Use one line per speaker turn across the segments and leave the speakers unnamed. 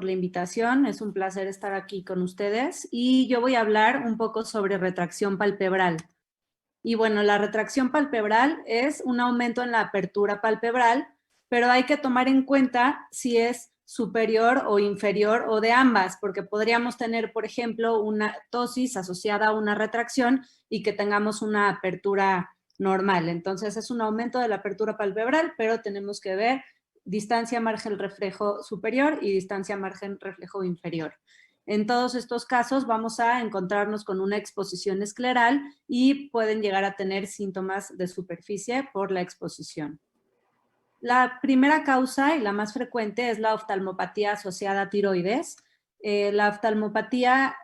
la invitación. Es un placer estar aquí con ustedes y yo voy a hablar un poco sobre retracción palpebral. Y bueno, la retracción palpebral es un aumento en la apertura palpebral, pero hay que tomar en cuenta si es superior o inferior o de ambas, porque podríamos tener, por ejemplo, una ptosis asociada a una retracción y que tengamos una apertura normal. Entonces es un aumento de la apertura palpebral, pero tenemos que ver distancia margen reflejo superior y distancia margen reflejo inferior. En todos estos casos vamos a encontrarnos con una exposición escleral y pueden llegar a tener síntomas de superficie por la exposición. La primera causa y la más frecuente es la oftalmopatía asociada a tiroides. La oftalmopatía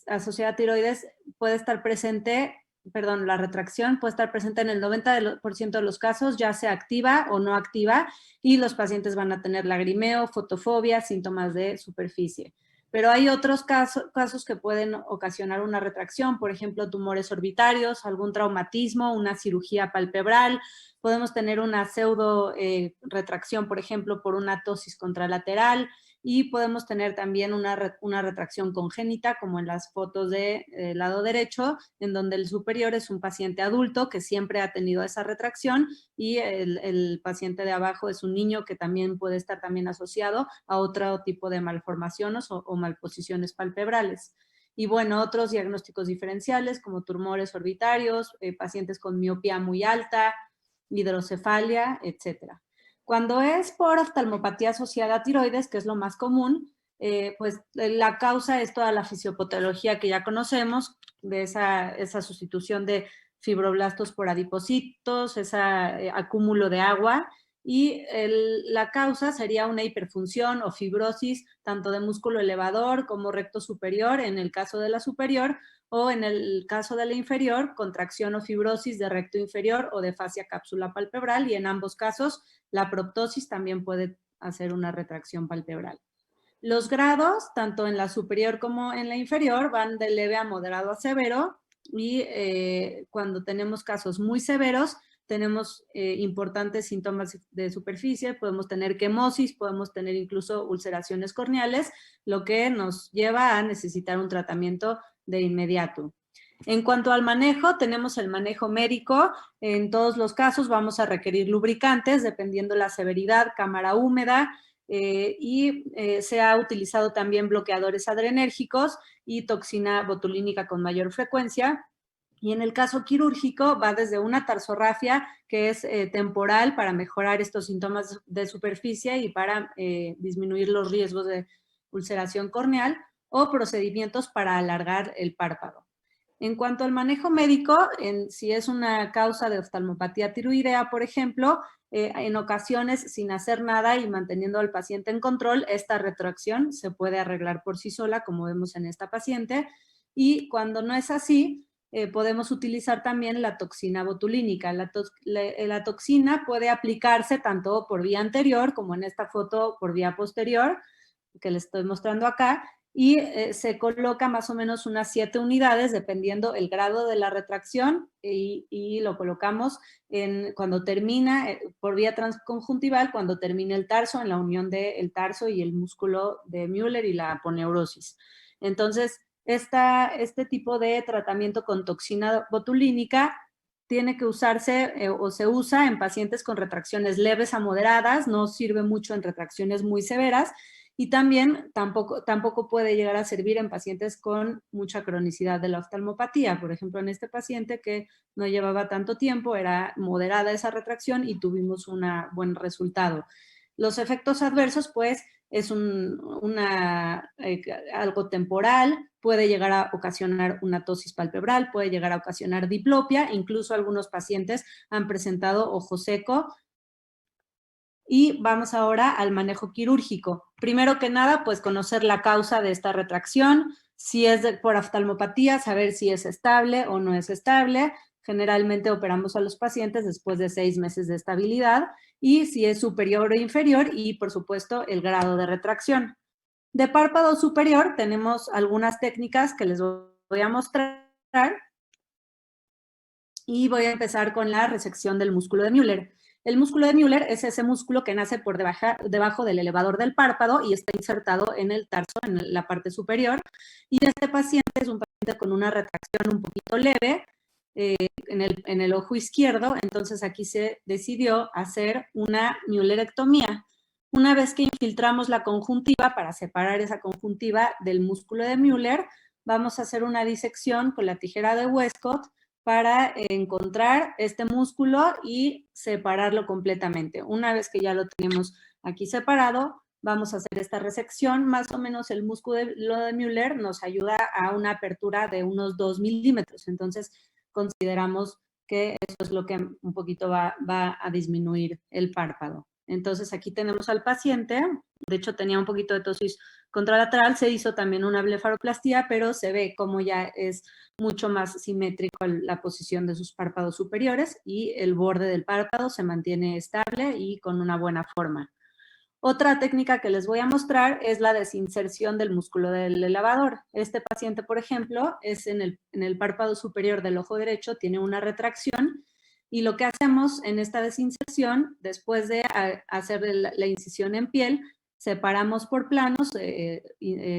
asociada a tiroides puede estar presente, la retracción puede estar presente en el 90% de los casos, ya sea activa o no activa, y los pacientes van a tener lagrimeo, fotofobia, síntomas de superficie. Pero hay otros casos que pueden ocasionar una retracción, por ejemplo, tumores orbitarios, algún traumatismo, una cirugía palpebral. Podemos tener una pseudo retracción, por ejemplo, por una ptosis contralateral, y podemos tener también una retracción congénita, como en las fotos del lado derecho, en donde el superior es un paciente adulto que siempre ha tenido esa retracción y el paciente de abajo es un niño que también puede estar también asociado a otro tipo de malformaciones o malposiciones palpebrales. Y bueno, otros diagnósticos diferenciales como tumores orbitarios, pacientes con miopía muy alta, hidrocefalia, etcétera. Cuando es por oftalmopatía asociada a tiroides, que es lo más común, pues la causa es toda la fisiopatología que ya conocemos, de esa sustitución de fibroblastos por adipocitos, ese acúmulo de agua, y la causa sería una hiperfunción o fibrosis tanto de músculo elevador como recto superior en el caso de la superior, o en el caso de la inferior, contracción o fibrosis de recto inferior o de fascia cápsula palpebral, y en ambos casos la proptosis también puede hacer una retracción palpebral. Los grados, tanto en la superior como en la inferior, van de leve a moderado a severo, y cuando tenemos casos muy severos, tenemos importantes síntomas de superficie, podemos tener quemosis, podemos tener incluso ulceraciones corneales, lo que nos lleva a necesitar un tratamiento de inmediato. En cuanto al manejo, tenemos el manejo médico. En todos los casos vamos a requerir lubricantes, dependiendo la severidad, cámara húmeda, se ha utilizado también bloqueadores adrenérgicos y toxina botulínica con mayor frecuencia. Y en el caso quirúrgico va desde una tarsorrafia, que es temporal para mejorar estos síntomas de superficie y para disminuir los riesgos de ulceración corneal, o procedimientos para alargar el párpado. En cuanto al manejo médico, si es una causa de oftalmopatía tiroidea, por ejemplo, en ocasiones, sin hacer nada y manteniendo al paciente en control, esta retracción se puede arreglar por sí sola, como vemos en esta paciente. Y cuando no es así, podemos utilizar también la toxina botulínica. La toxina puede aplicarse tanto por vía anterior como en esta foto por vía posterior, que les estoy mostrando acá, y se coloca más o menos unas 7 unidades dependiendo el grado de la retracción, y lo colocamos cuando termina, por vía transconjuntival, cuando termina el tarso, en la unión del tarso y el músculo de Müller y la aponeurosis. Entonces, este tipo de tratamiento con toxina botulínica tiene que usarse o se usa en pacientes con retracciones leves a moderadas, no sirve mucho en retracciones muy severas, y también tampoco puede llegar a servir en pacientes con mucha cronicidad de la oftalmopatía. Por ejemplo, en este paciente que no llevaba tanto tiempo, era moderada esa retracción y tuvimos un buen resultado. Los efectos adversos, pues, es algo temporal, puede llegar a ocasionar una ptosis palpebral, puede llegar a ocasionar diplopia, incluso algunos pacientes han presentado ojo seco. Y vamos ahora al manejo quirúrgico. Primero que nada, pues conocer la causa de esta retracción, si es por oftalmopatía, saber si es estable o no es estable. Generalmente operamos a los pacientes después de 6 meses de estabilidad, y si es superior o inferior, y por supuesto el grado de retracción. De párpado superior tenemos algunas técnicas que les voy a mostrar, y voy a empezar con la resección del músculo de Müller. El músculo de Müller es ese músculo que nace por debajo del elevador del párpado y está insertado en el tarso, en la parte superior. Y este paciente es un paciente con una retracción un poquito leve en el ojo izquierdo, entonces aquí se decidió hacer una Müllerectomía. Una vez que infiltramos la conjuntiva para separar esa conjuntiva del músculo de Müller, vamos a hacer una disección con la tijera de Westcott para encontrar este músculo y separarlo completamente. Una vez que ya lo tenemos aquí separado, vamos a hacer esta resección. Más o menos el músculo de Müller nos ayuda a una apertura de unos 2 milímetros. Entonces, consideramos que eso es lo que un poquito va a disminuir el párpado. Entonces, aquí tenemos al paciente. De hecho, tenía un poquito de tosis contralateral, se hizo también una blefaroplastía, pero se ve como ya es mucho más simétrico la posición de sus párpados superiores y el borde del párpado se mantiene estable y con una buena forma. Otra técnica que les voy a mostrar es la desinserción del músculo del elevador. Este paciente, por ejemplo, es en el párpado superior del ojo derecho, tiene una retracción y lo que hacemos en esta desinserción, después de hacer la incisión en piel, separamos por planos,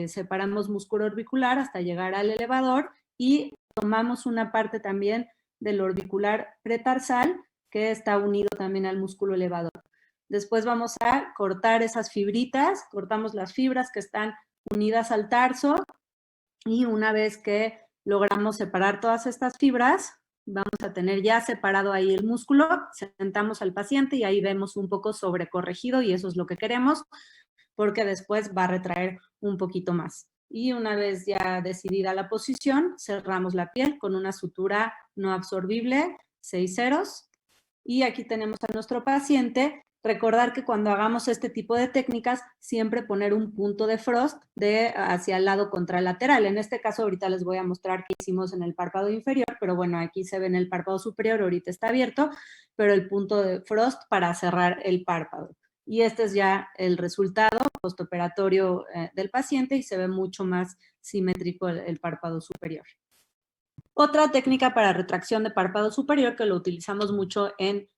separamos músculo orbicular hasta llegar al elevador y tomamos una parte también del orbicular pretarsal que está unido también al músculo elevador. Después vamos a cortar esas fibritas, cortamos las fibras que están unidas al tarso y una vez que logramos separar todas estas fibras, vamos a tener ya separado ahí el músculo, sentamos al paciente y ahí vemos un poco sobrecorregido y eso es lo que queremos porque después va a retraer un poquito más. Y una vez ya decidida la posición, cerramos la piel con una sutura no absorbible, 6 ceros. Y aquí tenemos a nuestro paciente. Recordar que cuando hagamos este tipo de técnicas, siempre poner un punto de Frost hacia el lado contralateral. En este caso, ahorita les voy a mostrar qué hicimos en el párpado inferior, pero bueno, aquí se ve en el párpado superior, ahorita está abierto, pero el punto de Frost para cerrar el párpado. Y este es ya el resultado postoperatorio del paciente y se ve mucho más simétrico el párpado superior. Otra técnica para retracción de párpado superior que lo utilizamos mucho en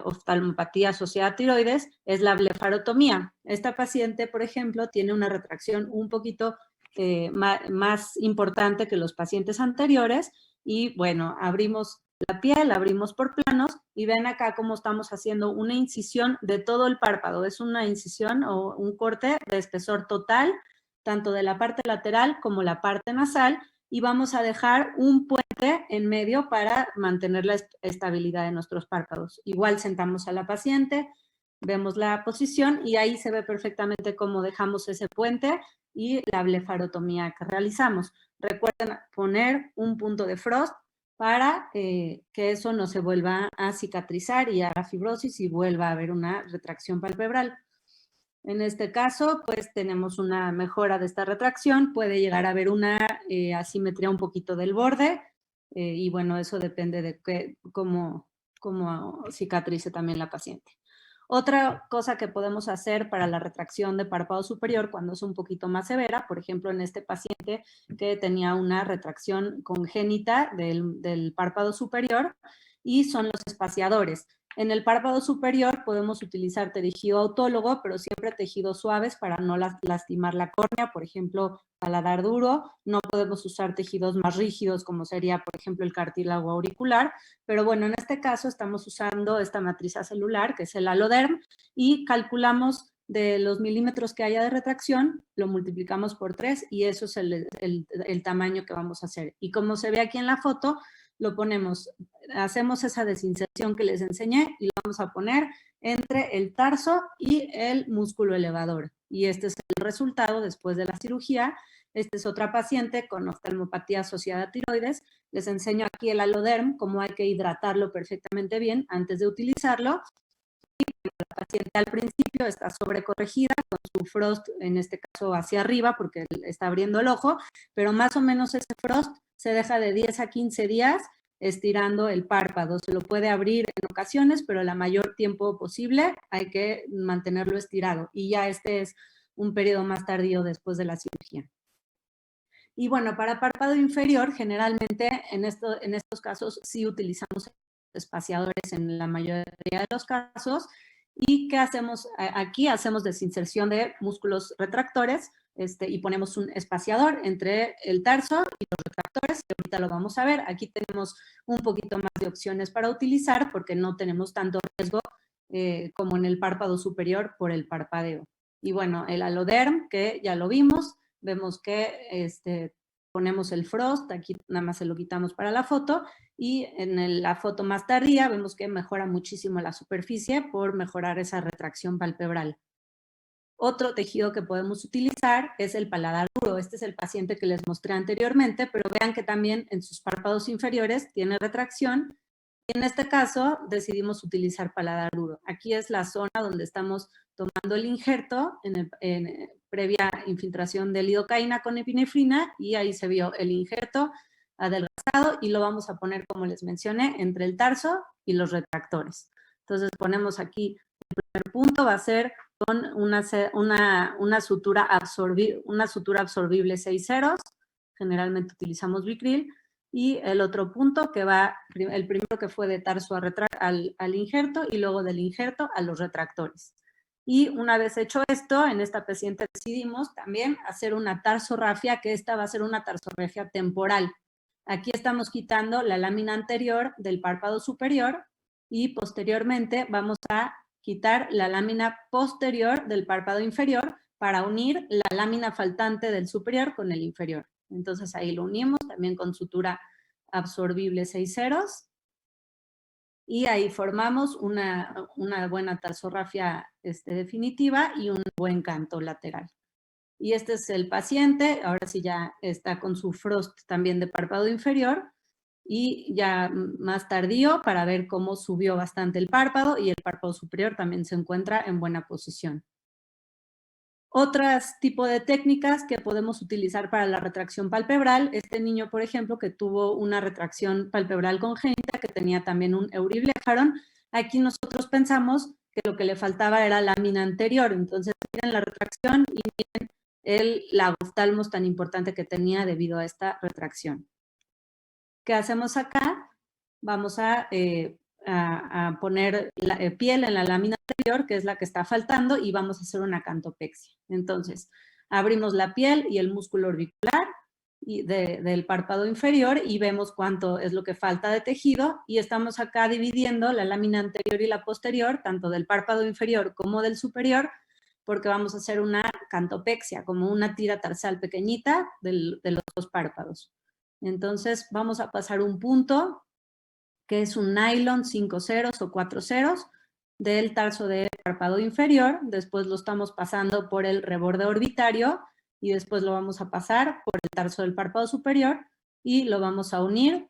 oftalmopatía asociada a tiroides es la blefarotomía. Esta paciente, por ejemplo, tiene una retracción un poquito más importante que los pacientes anteriores y bueno, abrimos la piel, abrimos por planos y ven acá cómo estamos haciendo una incisión de todo el párpado. Es una incisión o un corte de espesor total, tanto de la parte lateral como la parte nasal, y vamos a dejar un puente en medio para mantener la estabilidad de nuestros párpados. Igual sentamos a la paciente, vemos la posición y ahí se ve perfectamente cómo dejamos ese puente y la blefarotomía que realizamos. Recuerden poner un punto de Frost para que eso no se vuelva a cicatrizar y haga fibrosis y vuelva a haber una retracción palpebral. En este caso, pues tenemos una mejora de esta retracción, puede llegar a haber una asimetría un poquito del borde y bueno, eso depende de cómo cicatrice también la paciente. Otra cosa que podemos hacer para la retracción de párpado superior cuando es un poquito más severa, por ejemplo, en este paciente que tenía una retracción congénita del párpado superior y son los espaciadores. En el párpado superior podemos utilizar tejido autólogo, pero siempre tejidos suaves para no lastimar la córnea, por ejemplo, paladar duro. No podemos usar tejidos más rígidos como sería, por ejemplo, el cartílago auricular, pero bueno, en este caso estamos usando esta matriz celular, que es el aloderm, y calculamos de los milímetros que haya de retracción, lo multiplicamos por 3 y eso es el tamaño que vamos a hacer. Y como se ve aquí en la foto, lo ponemos, hacemos esa desinserción que les enseñé y lo vamos a poner entre el tarso y el músculo elevador. Y este es el resultado después de la cirugía. Esta es otra paciente con oftalmopatía asociada a tiroides. Les enseño aquí el aloderm, cómo hay que hidratarlo perfectamente bien antes de utilizarlo. La paciente al principio está sobrecorregida con su Frost, en este caso hacia arriba, porque está abriendo el ojo, pero más o menos ese Frost se deja de 10 a 15 días estirando el párpado. Se lo puede abrir en ocasiones, pero la mayor tiempo posible hay que mantenerlo estirado. Y ya este es un periodo más tardío después de la cirugía. Y bueno, para párpado inferior, generalmente en estos casos sí utilizamos espaciadores en la mayoría de los casos. ¿Y qué hacemos aquí? Hacemos desinserción de músculos retractores y ponemos un espaciador entre el tarso y los retractores, que ahorita lo vamos a ver. Aquí tenemos un poquito más de opciones para utilizar porque no tenemos tanto riesgo como en el párpado superior por el parpadeo. Y bueno, el aloderm, que ya lo vimos que ponemos el frost, aquí nada más se lo quitamos para la foto, y en la foto más tardía vemos que mejora muchísimo la superficie por mejorar esa retracción palpebral. Otro tejido que podemos utilizar es el paladar duro. Este es el paciente que les mostré anteriormente, pero vean que también en sus párpados inferiores tiene retracción. Y en este caso decidimos utilizar paladar duro. Aquí es la zona donde estamos tomando el injerto previa infiltración de lidocaína con epinefrina, y ahí se vio el injerto adelgazado y lo vamos a poner, como les mencioné, entre el tarso y los retractores. Entonces ponemos aquí, el primer punto va a ser con una sutura absorbible 6 ceros, generalmente utilizamos Vicryl, y el otro punto que va, el primero que fue de tarso al injerto y luego del injerto a los retractores. Y una vez hecho esto, en esta paciente decidimos también hacer una tarsorrafia, que esta va a ser una tarsorrafia temporal. Aquí estamos quitando la lámina anterior del párpado superior y posteriormente vamos a quitar la lámina posterior del párpado inferior para unir la lámina faltante del superior con el inferior. Entonces ahí lo unimos también con sutura absorbible 6 ceros. Y ahí formamos una buena tarsorrafia definitiva y un buen canto lateral. Y este es el paciente, ahora sí ya está con su frost también de párpado inferior, y ya más tardío para ver cómo subió bastante el párpado, y el párpado superior también se encuentra en buena posición. Otros tipos de técnicas que podemos utilizar para la retracción palpebral, este niño, por ejemplo, que tuvo una retracción palpebral congénita, que tenía también un euriblejaron, aquí nosotros pensamos que lo que le faltaba era la lámina anterior. Entonces miren la retracción y miren el lagoftalmos tan importante que tenía debido a esta retracción. ¿Qué hacemos acá? Vamos a poner piel en la lámina anterior, que es la que está faltando, y vamos a hacer una cantopexia. Entonces, abrimos la piel y el músculo orbicular del párpado inferior y vemos cuánto es lo que falta de tejido, y estamos acá dividiendo la lámina anterior y la posterior, tanto del párpado inferior como del superior, porque vamos a hacer una cantopexia, como una tira tarsal pequeñita de los dos párpados. Entonces, vamos a pasar un punto, que es un nylon 5 ceros o 4 ceros, del tarso del párpado inferior. Después lo estamos pasando por el reborde orbitario y después lo vamos a pasar por el tarso del párpado superior y lo vamos a unir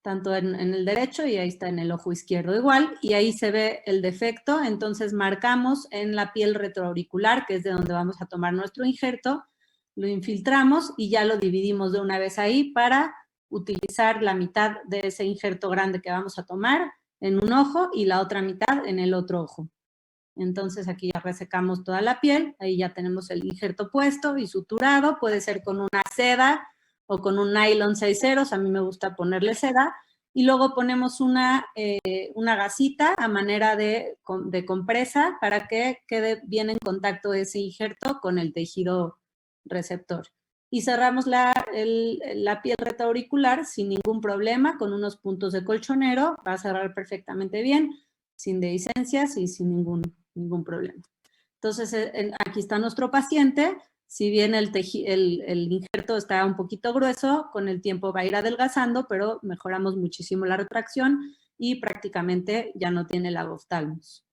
tanto en el derecho, y ahí está en el ojo izquierdo igual, y ahí se ve el defecto. Entonces marcamos en la piel retroauricular, que es de donde vamos a tomar nuestro injerto, lo infiltramos y ya lo dividimos de una vez ahí para utilizar la mitad de ese injerto grande que vamos a tomar en un ojo y la otra mitad en el otro ojo. Entonces aquí ya resecamos toda la piel, ahí ya tenemos el injerto puesto y suturado, puede ser con una seda o con un nylon 6 ceros, a mí me gusta ponerle seda, y luego ponemos una gasita a manera de compresa para que quede bien en contacto ese injerto con el tejido receptor. Y cerramos la piel retroauricular sin ningún problema, con unos puntos de colchonero, va a cerrar perfectamente bien, sin dehiscencias y sin ningún problema. Entonces, aquí está nuestro paciente. Si bien el injerto está un poquito grueso, con el tiempo va a ir adelgazando, pero mejoramos muchísimo la retracción y prácticamente ya no tiene lagoftalmos.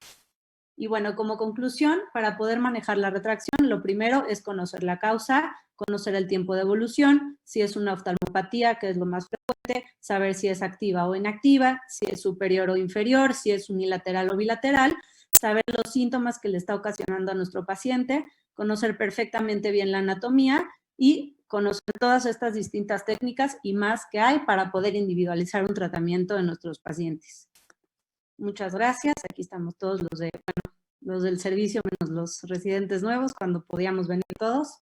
Y bueno, como conclusión, para poder manejar la retracción, lo primero es conocer la causa, conocer el tiempo de evolución, si es una oftalmopatía, que es lo más frecuente, saber si es activa o inactiva, si es superior o inferior, si es unilateral o bilateral, saber los síntomas que le está ocasionando a nuestro paciente, conocer perfectamente bien la anatomía y conocer todas estas distintas técnicas y más que hay para poder individualizar un tratamiento en nuestros pacientes. Muchas gracias. Aquí estamos todos los del servicio, menos los residentes nuevos, cuando podíamos venir todos.